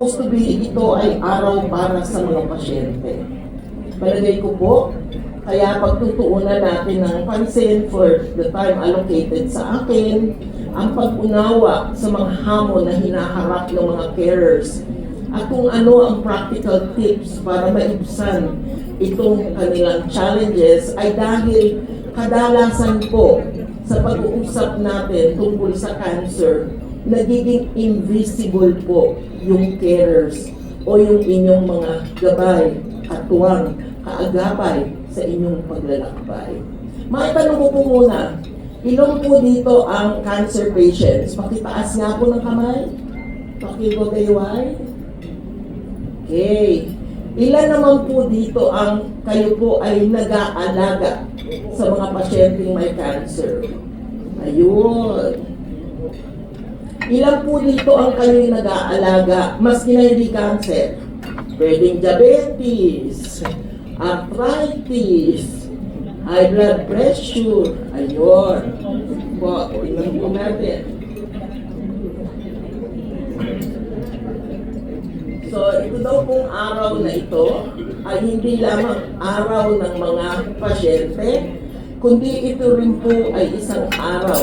Supposed to be, ito ay araw para sa mga pasyente. Palagay ko po, kaya pagtutuunan natin ng pansin for the time allocated sa akin, ang pag-unawa sa mga hamon na hinaharap ng mga carers at kung ano ang practical tips para maibsan itong kanilang challenges ay dahil kadalasan po sa pag-uusap natin tungkol sa cancer, nagiging invisible po yung carers o yung inyong mga gabay, katuwang, kaagapay sa inyong paglalakbay. Maitanong ko po muna, ilan po dito ang cancer patients? Pakitaas nga po ng kamay. Pakiwagayway. Okay. Ilan naman po dito ang kayo po ay nag-aalaga sa mga pasyenteng may cancer? Ayun. Ilan po dito ang kayo nag-aalaga, maski na hindi cancer? Pwedeng diabetes, arthritis, high blood pressure. Ayun. Po, tingnan po natin. So, ito daw pong araw na ito ay hindi lamang araw ng mga pasyente, kundi ito rin po ay isang araw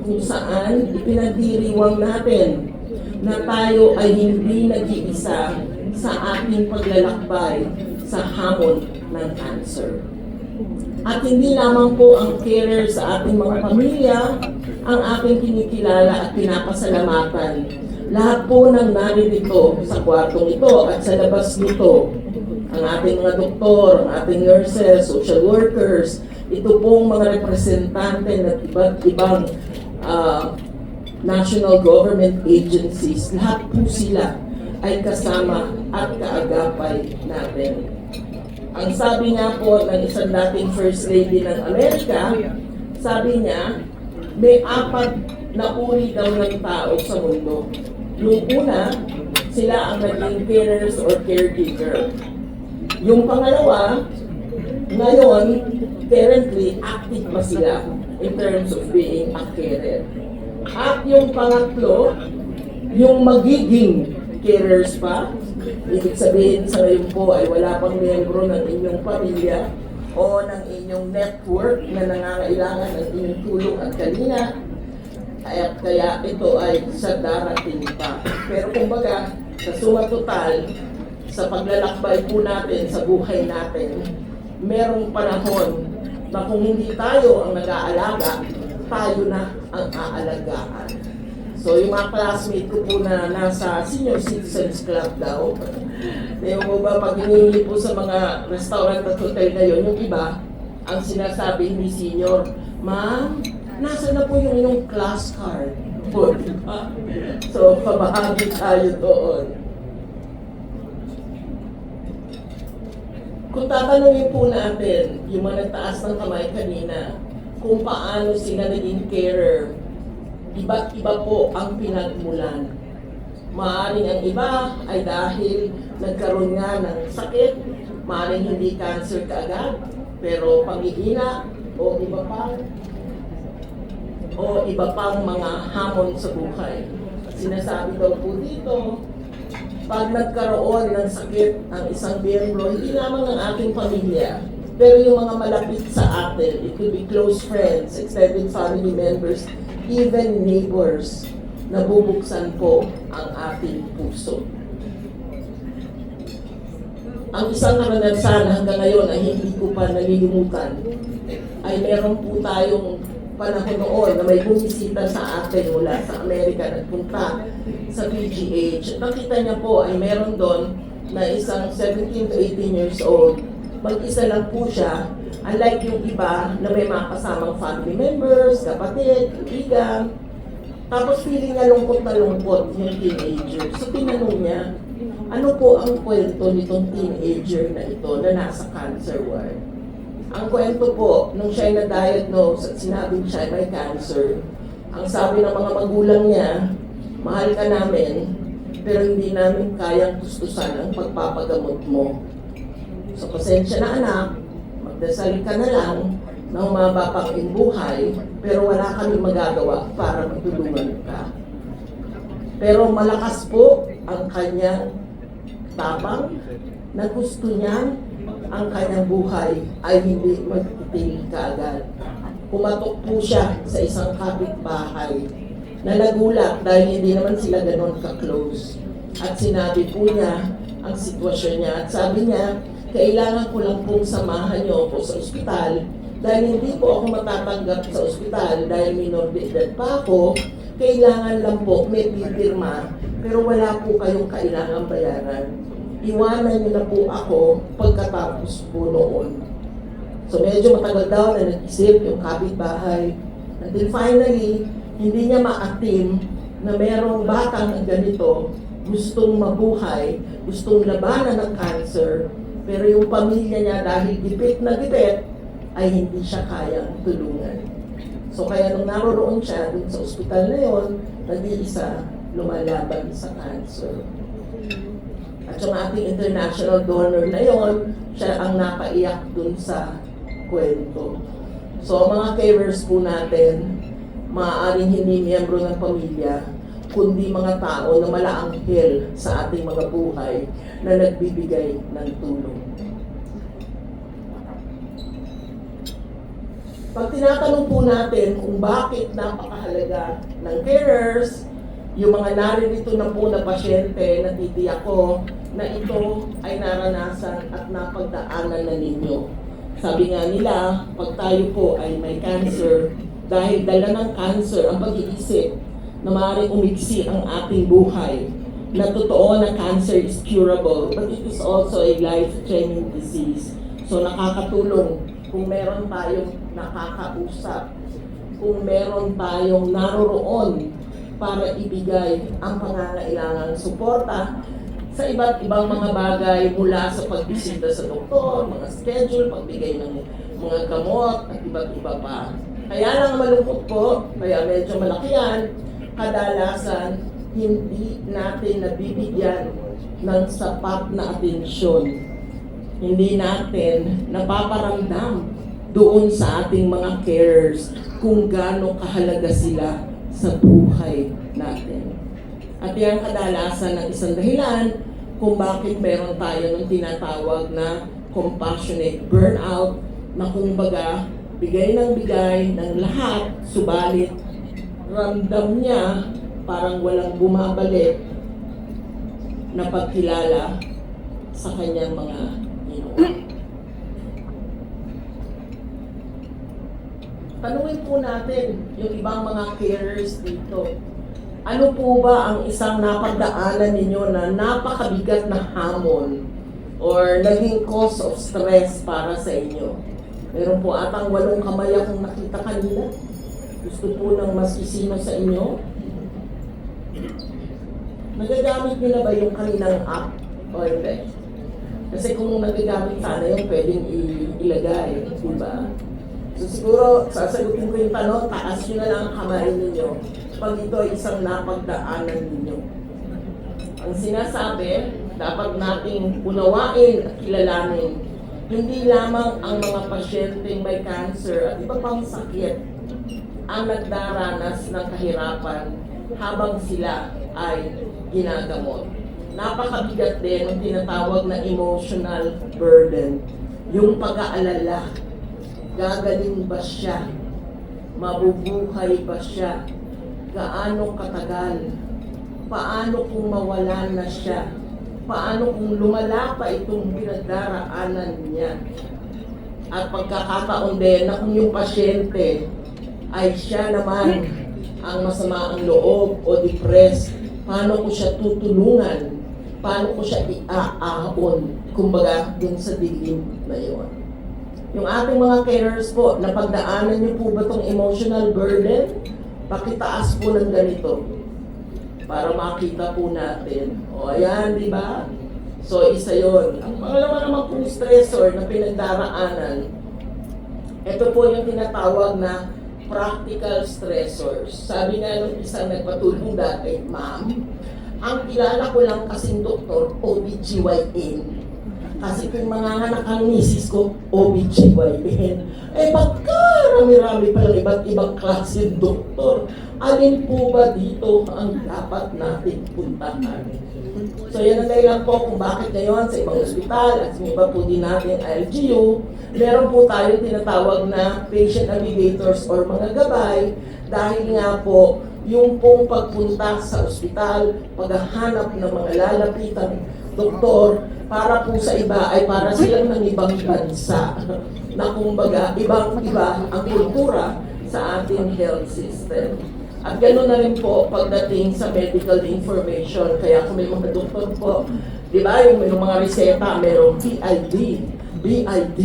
kung saan ipinagdiriwang natin na tayo ay hindi nag-iisa sa ating paglalakbay sa hamon ng cancer. At hindi lamang po ang carer sa ating mga pamilya ang ating kinikilala at pinapasalamatan. Lahat po ng naririto sa kwartong ito at sa labas nito, ang ating mga doktor, ang ating nurses, social workers, ito pong mga representante ng iba't ibang national government agencies, lahat po sila ay kasama at kaagapay natin. Ang sabi nga po ng isang dating First Lady ng Amerika, sabi niya, may 4 na uri daw ng tao sa mundo. Yung una, sila ang naging carers or caregiver. Yung pangalawa, ngayon, currently, active pa sila in terms of being a carer. At yung pangatlo, yung magiging carers pa, ibig sabihin sa ngayon po ay wala pang miyembro ng inyong pamilya o ng inyong network na nangangailangan ng inyong tulong at kalinga, kaya ito ay sa darating pa. Pero kumbaga, sa suma total, sa paglalakbay po natin sa buhay natin, merong panahon na kung hindi tayo ang nag-aalaga, tayo na ang aalagaan. So yung mga classmate ko po na nasa Senior Citizens Club daw, yung mo ba pag hiningi po sa mga restaurant at hotel ngayon, yung iba, ang sinasabi hindi senior, ma'am, nasa na po yung inyong class card? Po, diba? So pabahagi tayo doon. Kung tatanungin po natin, yung mga nagtaas ng kamay kanina, kung paano sila naging carer, iba't iba po ang pinagmulan. Maaaring ang iba ay dahil nagkaroon nga ng sakit, maaaring hindi cancer kaagad, pero panghihina o iba pang mga hamon sa buhay. Sinasabi daw po dito, pag nagkaroon ng sakit ang isang miyembro, hindi lamang ng ating pamilya, pero yung mga malapit sa atin, it could be close friends, extended family members, even neighbors, nabubuksan po ang ating puso. Ang isang karanasan hanggang ngayon ay hindi ko pa nalilimutan, ay meron po tayong panahon noon na may bumisita sa atin mula sa Amerika, nagpunta sa PGH. Nakita niya po ay meron doon na isang 17 to 18 years old. Mag-isa lang po siya, unlike yung iba na may mga kasamang family members, kapatid, kaibigan. Tapos feeling niya lungkot na lungkot yung teenager. So tinanong niya, ano po ang kwento nitong teenager na ito na nasa cancer ward? Ang kwento po, nung siya na-diagnose at sinabing siya may cancer, ang sabi ng mga magulang niya, mahal ka namin, pero hindi namin kayang gustusan ang pagpapagamot mo. So pasensya na anak, magdasal ka na lang na humaba pang iyong buhay, pero wala kami magagawa para matulungan ka. Pero malakas po ang kanyang tapang na gusto niya ang kanyang buhay ay hindi magtitigil kaagad. Pumatok po siya sa isang kapitbahay na nagulat dahil hindi naman sila ganon ka-close. At sinabi po niya ang sitwasyon niya at sabi niya, kailangan ko lang pong samahan niyo ako sa ospital dahil hindi po ako matatanggap sa ospital dahil minor de edad pa ako, kailangan lang po may pipirma pero wala po kayong kailangang bayaran. Iwanan niyo na po ako pagkatapos po noon. So medyo matagal daw na nag-isip yung kapitbahay until finally, hindi niya maatim na merong batang ganito gustong mabuhay, gustong labanan ng cancer, pero yung pamilya niya dahil gipit na gipit, ay hindi siya kayang tulungan. So kaya nung naroon siya dun sa ospital na yon, nag-iisa lumalaban sa cancer. At yung ating international donor na yon, siya ang napaiyak dun sa kwento. So mga carers po natin, maaaring hindi miyembro ng pamilya, kundi mga tao na malaanghel sa ating mga buhay na nagbibigay ng tulong. Pag tinatanong po natin kung bakit napakahalaga ng carers, yung mga naririto na po na pasyente, natitiyak ko na ito ay naranasan at napagdaanan na ninyo. Sabi nga nila, pag tayo po ay may cancer, dahil dala ng cancer ang pag-iisip na maaaring umigsi ang ating buhay, na totoo na cancer is curable, but it is also a life-threatening disease. So nakakatulong kung meron tayong nakakausap, kung meron tayong naroroon para ibigay ang pangangailangang suporta sa iba't ibang mga bagay mula sa pagbisita sa doktor, mga schedule, pagbigay ng mga gamot at iba't iba pa. Kaya lang malungkot po, kaya medyo malaki yan, kadalasan hindi natin nabibigyan ng sapat na atensyon. Hindi natin napaparamdam doon sa ating mga carers kung gaano kahalaga sila sa buhay natin. At yan kadalasan ng isang dahilan kung bakit meron tayo ng tinatawag na compassionate burnout, na kumbaga bigay ng lahat, subalit ramdam niya parang walang bumabalik na pagkilala sa kanyang mga ginawa. Tanungin po natin yung ibang mga carers dito. Ano po ba ang isang napagdaanan ninyo na napakabigat na hamon or naging cause of stress para sa inyo? Meron po atang 8 kamay akong nakita kanina. Gusto po ng mas isino sa inyo? Nagagamit nila ba yung kanilang app o hindi? Kasi kung nagagamit sana yung pwedeng ilagay, diba? So siguro, sasagutin ko yung tanong, taas nyo na lang ang kamay ninyo pag ito ay isang napagdaanan ninyo. Ang sinasabi, dapat nating unawain at kilalanin, hindi lamang ang mga pasyenteng may cancer at iba pang sakit ang nagdaranas ng kahirapan habang sila ay ginagamot. Napakabigat din ang tinatawag na emotional burden, yung pag-aalala. Gagaling ba siya? Mabubuhay ba siya? Gaano katagal? Paano kung mawalan na siya? Paano kung lumala pa itong pinagdaraanan niya? At pagkakataon din na kung yung pasyente ay siya naman ang masama ang loob o depressed, paano ko siya tutulungan? Paano ko siya iaahon? Kumbaga, dun sa dilim na yun. Yung ating mga carers po, napagdaanan niyo po ba itong emotional burden? Pakitaas po ng ganito para makita po natin. O ayan, di ba? So isa yon. Ang pangalawa naman pong stressor na pinagdaraanan, ito po yung tinatawag na practical stressors. Sabi nga nung isang nagpatulong dati, ma'am, ang kilala ko lang kasing doktor, OBGYN. Kasi kung mga anak ang misis ko, OBGYN. Eh pagka marami-rami palang iba't ibang klase ng doktor. Alin po ba dito ang dapat nating puntahan? So yan ang dahilan po kung bakit ngayon sa ibang ospital at sa iba po din natin LGU, meron po tayo tinatawag na patient navigators or mga gabay dahil nga po yung pong pagpunta sa ospital, paghahanap ng mga lalapitan doktor, para po sa iba ay para silang ng ibang bansa na kumbaga ibang-iba ang kultura sa ating health system. At gano'n na rin po pagdating sa medical information. Kaya kung may mga doktor po, di ba, yung may mga reseta, merong BID.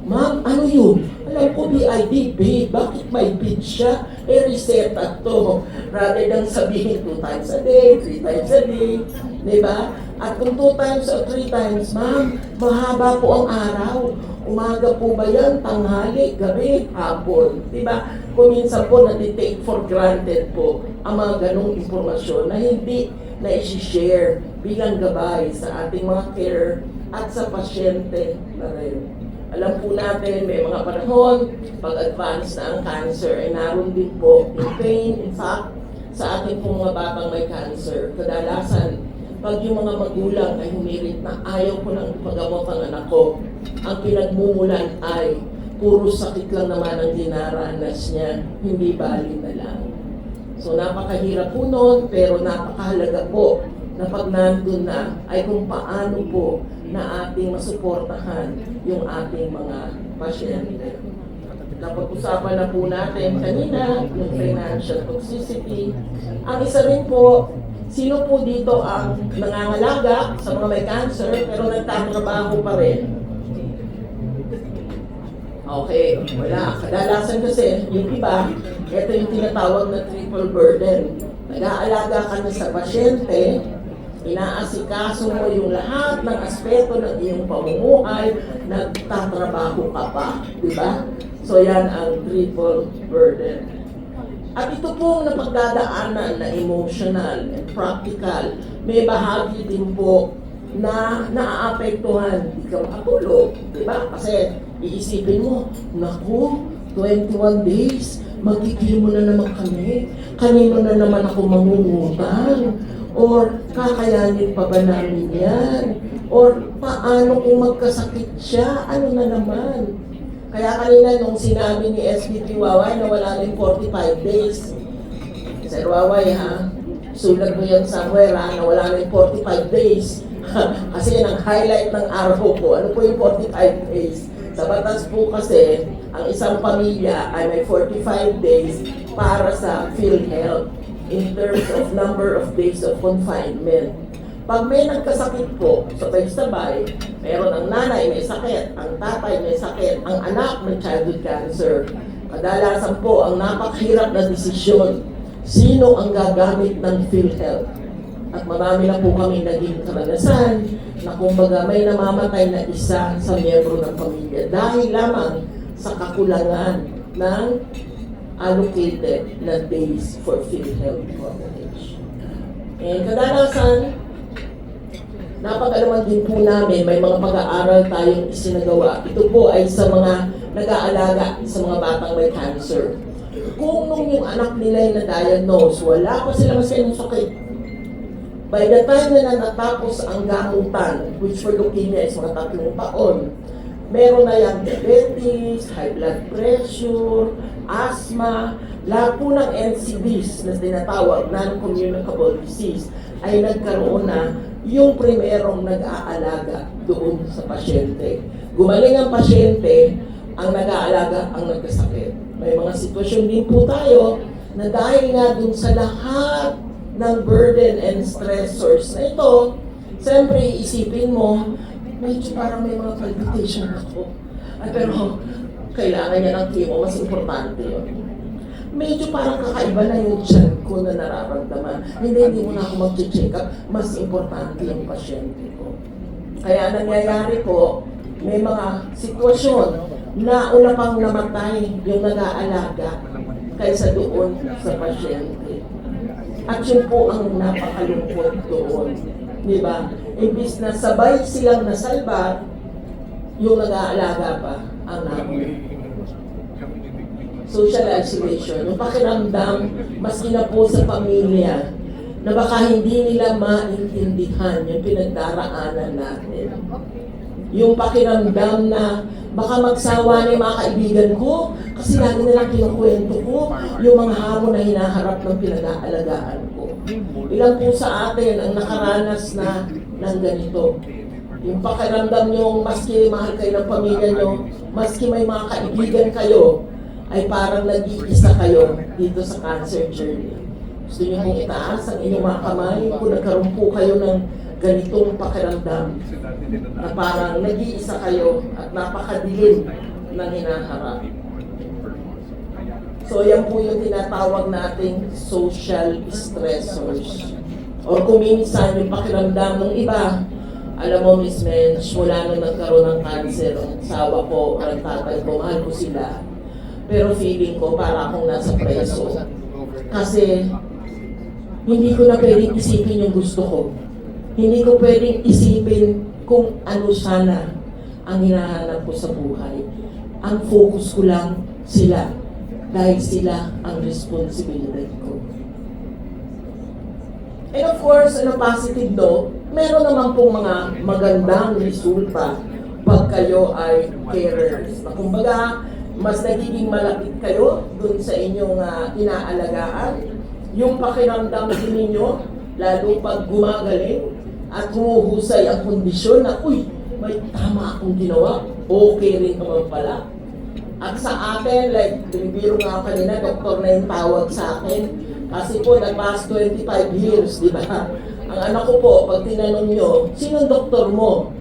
Ma'am, ano yun? Alam ko BID, bakit may bid siya? Reseta to. Rather than sabihin 2 times a day, 3 times a day, di ba? At kung 2 times or 3 times, ma'am, mahaba po ang araw. Umaga po ba yan? Tanghali, gabi, hapon. Diba? Kung minsan po natitake for granted po ang mga ganong impormasyon na hindi na isi-share bilang gabay sa ating mga care at sa pasyente na rin. Alam po natin, may mga panahon, pag-advance na ang cancer, ay naroon din po in pain. In fact, sa ating pong mga batang may cancer, kadalasan, pag yung mga magulang ay humirit na ayaw ko nang ipagamot ang anak ko, ang pinagmumulan ay puro sakit lang naman ang dinaranas niya, hindi bali na lang. So napakahirap po noon, pero napakahalaga po na pag nandun na ay kung paano po na ating masuportahan yung ating mga pasyente. Napag-usapan na po natin kanina yung financial toxicity. Ang isa rin po, sino po dito ang nangangalaga sa mga may cancer pero nagtatrabaho pa rin? Okay, wala. Kadalasan kasi yung iba, ito yung tinatawag na triple burden. Nag-aalaga ka na sa pasyente, inaasikaso mo yung lahat ng aspeto ng iyong pamumuhay, nagtatrabaho ka pa, di ba? So yan ang triple burden. At ito pong napagdadaanan na emotional and practical, may bahagi din po na naaapektuhan, di ka makatulog, di ba? Kasi iisipin mo, naku, 21 days, magkikimo na naman kami, kanino na naman ako mangungutang, or kakayanin pa ba namin yan, or paano kung magkasakit siya, ano na naman. Kaya kanina nung sinabi ni SVP Waway na wala rin 45 days, Sir Waway ha, sulat mo yan somewhere ha, na wala rin 45 days. Kasi yan ang highlight ng araw ko. Ano po yung 45 days? Sa batas po kasi, ang isang pamilya ay may 45 days para sa PhilHealth in terms of number of days of confinement. Pag may nagkasakit po, sabay-sabay, meron ang nanay may sakit, ang tatay may sakit, ang anak may childhood cancer. Kadalasan po, ang napakahirap na desisyon, sino ang gagamit ng PhilHealth? At marami na po kami naging karanasan na kumbaga may namamatay na isa sa miyembro ng pamilya dahil lamang sa kakulangan ng allocated na days for PhilHealth coverage. And kadalasan, napag-alaman din po namin, may mga pag-aaral tayong isinagawa. Ito po ay sa mga nag-aalaga sa mga batang may cancer. Kung nung yung anak nila ay na-diagnose, wala pa sila masyadong sakit. By the time na natapos ang gamutan, which for leukemia is mga 3 taon, meron na yung diabetes, high blood pressure, asthma, lahat po ng NCDs na tinatawag, non-communicable disease, ay nagkaroon na yung primerong nag-aalaga doon sa pasyente. Gumaling ang pasyente, ang nag-aalaga ang nagkasakit. May mga sitwasyon din po tayo na dahil nga doon sa lahat ng burden and stressors na ito, siyempre isipin mo, medyo parang may mga palpitation ako. Pero kailangan niya ng chemo, mas importante yun. Medyo parang kakaiba na yung tiyan ko na nararamdaman. Hindi mo na ako mag-check up. Mas importante yung pasyente ko. Kaya nangyayari po, may mga sitwasyon na una pang namatay yung nag-aalaga kaysa doon sa pasyente. At yun po ang napakalungkot doon. Diba? Imbis na sabay silang nasalba, yung nag-aalaga pa ang namin. social isolation, yung pakiramdam, maski na po sa pamilya, na baka hindi nila maintindihan yung pinagdaraanan natin. Yung pakiramdam na baka magsawa na yung mga kaibigan ko kasi lagi nilang kinukwento ko yung mga hamon na hinaharap ng pinag-aalagaan ko. Ilan po sa atin ang nakaranas na ng ganito. Yung pakiramdam nyo, maski mahal kayo ng pamilya nyo, maski may mga kaibigan kayo, ay parang nag-iisa kayo dito sa cancer journey. Gusto nyo pong itaas ang inyong mga kamay kung nagkaroon po kayo ng ganitong pakiramdam na parang nag-iisa kayo at napakadilim ng hinaharap. So yan po yung tinatawag nating social stressors. O kung minsan yung pakiramdam ng iba, alam mo, Miss Mench, mula nung nagkaroon ng cancer, ang asawa ko, ang tatay ko, mahal ko sila. Pero feeling ko para akong nasa preso. Kasi hindi ko na pwedeng isipin yung gusto ko. Hindi ko pwedeng isipin kung ano sana ang hinahanap ko sa buhay. Ang focus ko lang sila. Dahil sila ang responsibilidad ko. And of course, on a positive note, meron naman pong mga magandang resulta pag kayo ay carers. Na kumbaga, mas nagiging malapit kayo dun sa inyong inaalagaan. Yung pakiramdam din ninyo, lalo pag gumagaling at humuhusay ang kondisyon na, uy, may tama akong ginawa, okay rin naman pala. At sa atin, like, binibiro nga ako kanina, doktor na yung tawag sa akin. Kasi po, nag-past 25 years, di ba? Ang anak ko po, pag tinanong nyo, sinong doktor mo?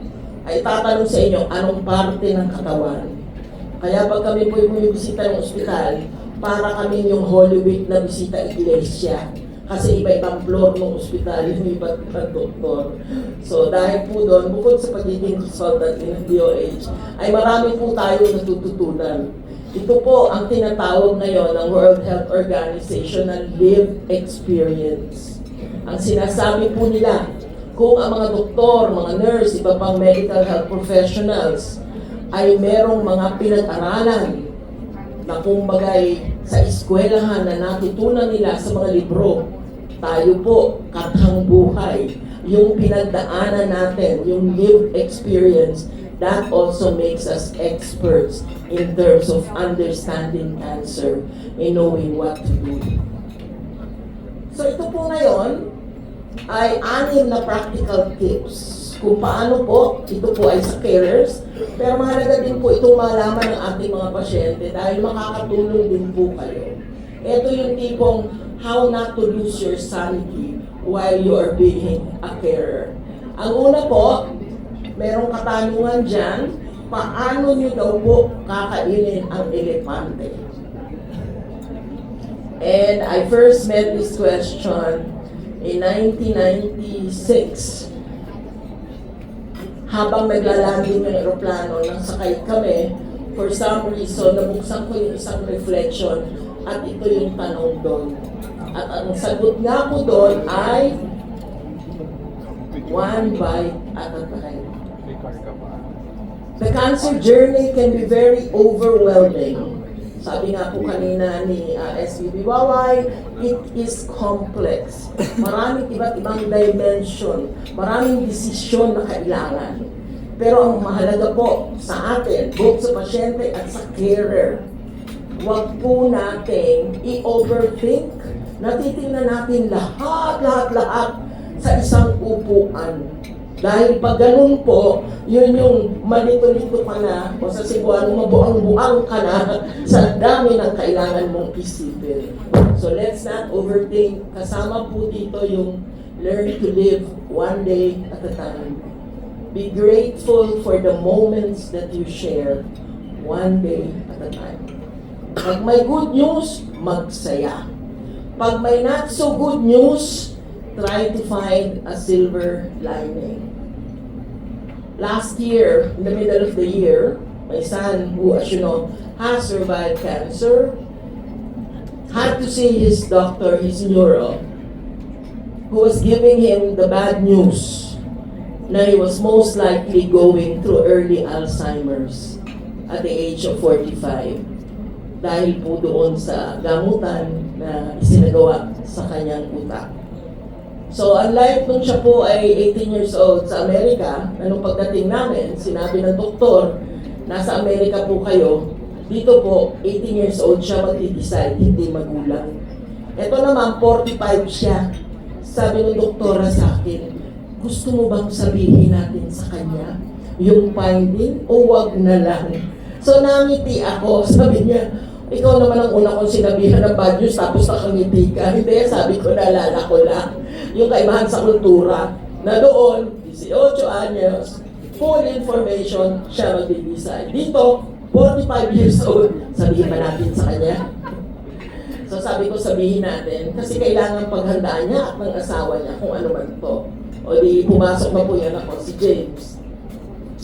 Ay tatanong sa inyo, anong parte ng katawan? Kaya pag kami po yung bisita ng ospital, para kami yung Holy Week na bisita iglesia. Kasi iba-ibang floor ng ospital, yung iba't ibang doktor. So dahil po doon, bukod sa pagiging consultant in DOH, ay marami po tayo natututunan. Ito po ang tinatawag ngayon ng World Health Organization na lived experience. Ang sinasabi po nila, kung ang mga doktor, mga nurse, iba pang medical health professionals, ay merong mga pinag-aralan na kumbagay sa eskwelahan na natutunan nila sa mga libro, tayo po, kathang buhay, yung pinagdaanan natin, yung lived experience, that also makes us experts in terms of understanding cancer and knowing what to do. So ito po ngayon ay 6 na practical tips kung paano po, ito po ay sa carers, pero mahalaga din po itong malaman ng ating mga pasyente dahil makakatulong din po kayo. Ito yung tipong how not to lose your sanity while you are being a carer. Ang una po, merong katanungan dyan, paano nyo daw po kakainin ang elepante? And I first met this question in 1996. Habang naglalanding ng aeroplano, nang sakay kami, for some reason, nabuksan ko yung isang reflection at ito yung tanong doon. At ang sagot nga po doon ay one bite at a time. The cancer journey can be very overwhelming. Sabi nga po kanina ni SBB Waway, it is complex. Maraming iba't ibang dimension, maraming desisyon na kailangan. Pero ang mahalaga po sa atin, both sa pasyente at sa carer, huwag po nating i-overthink. Natitingnan natin lahat sa isang upuan. Dahil pag ganun po, yun yung malito-lito ka na o sa Cebuano, mabuang-buang ka na sa dami ng kailangan mong isipin. So let's not overthink. Kasama po dito yung learn to live one day at a time. Be grateful for the moments that you share one day at a time. Pag may good news, magsaya. Pag may not so good news, try to find a silver lining. Last year, in the middle of the year, my son, who as you know, has survived cancer, had to see his doctor, his neuro, who was giving him the bad news na he was most likely going through early Alzheimer's at the age of 45. dahil po doon sa gamutan na isinagawa sa kanyang utak. So unlike nung siya po ay 18 years old sa Amerika, anong pagdating namin, sinabi ng doktor, nasa Amerika po kayo, dito po 18 years old siya mag-decide, hindi magulang. Ito naman, 45 siya. Sabi ng doktora sa akin, gusto mo bang sabihin natin sa kanya yung finding o wag na lang? So nangiti ako, sabi niya, ikaw naman ang una kong sinabihan ng bad news tapos nakangiti ka. Hindi, sabi ko, naalala ko lang yung kaibahan sa kultura na doon, 18 anyos, full information, siya mag-decide. Dito, 45 years old, sabihin pa natin sa kanya. So sabi ko, sabihin natin, kasi kailangan paghandaan niya at ng asawa niya kung ano man to. O di, pumasok na po yan ako, si James.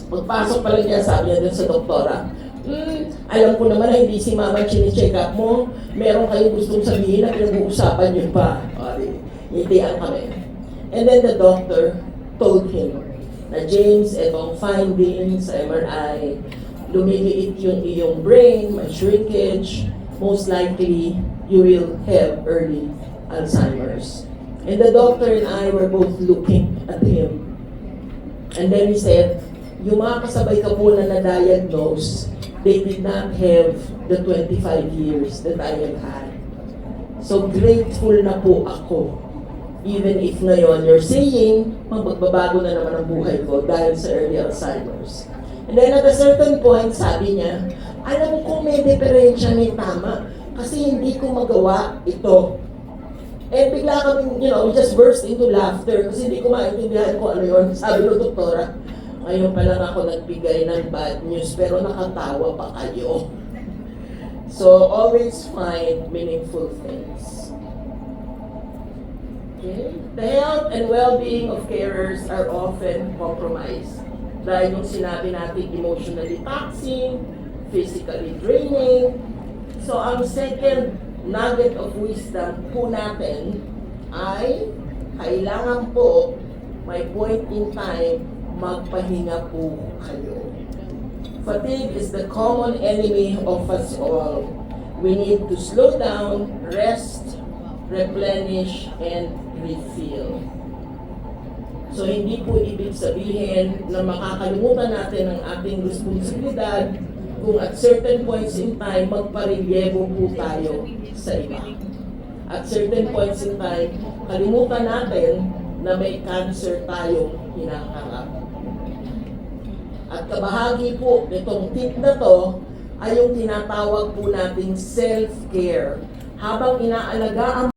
Pagpasok pa lang niya, sabi niya dun sa doktora, alam ko naman na hindi si mama chine-check up mo, meron kayong gustong sabihin na pinag-uusapan yun pa. O di, ngitian kami. And then the doctor told him na James, etong findings, MRI, lumiliit yung iyong brain, may shrinkage, most likely you will have early Alzheimer's. And the doctor and I were both looking at him. And then he said, yung mga kasabay ka po na na-diagnose, they did not have the 25 years that I have had. So grateful na po ako. Even if ngayon you're saying, magbabago na naman ang buhay ko dahil sa early Alzheimer's. And then at a certain point, sabi niya, alam mo kung may diferensya, may tama, kasi hindi ko magawa ito. And bigla kami, we just burst into laughter kasi hindi ko maintindihan kung ano yun. Sabi ng doktora, ngayon pa lang ako nagbigay ng bad news pero nakatawa pa kayo. So always find meaningful things. Okay? The health and well-being of carers are often compromised. Dahil yung sinabi natin emotionally taxing, physically draining. So ang second nugget of wisdom po natin ay kailangan po may point in time magpahinga po kayo. Fatigue is the common enemy of us all. We need to slow down, rest, replenish, and refill. So hindi po ibig sabihin na makakalimutan natin ang ating responsibilidad kung at certain points in time magparelyebo po tayo sa iba. At certain points in time, kalimutan natin na may cancer tayong hinaharap. At kabahagi po nitong tip na to ay yung tinatawag po nating self-care. Habang inaalagaan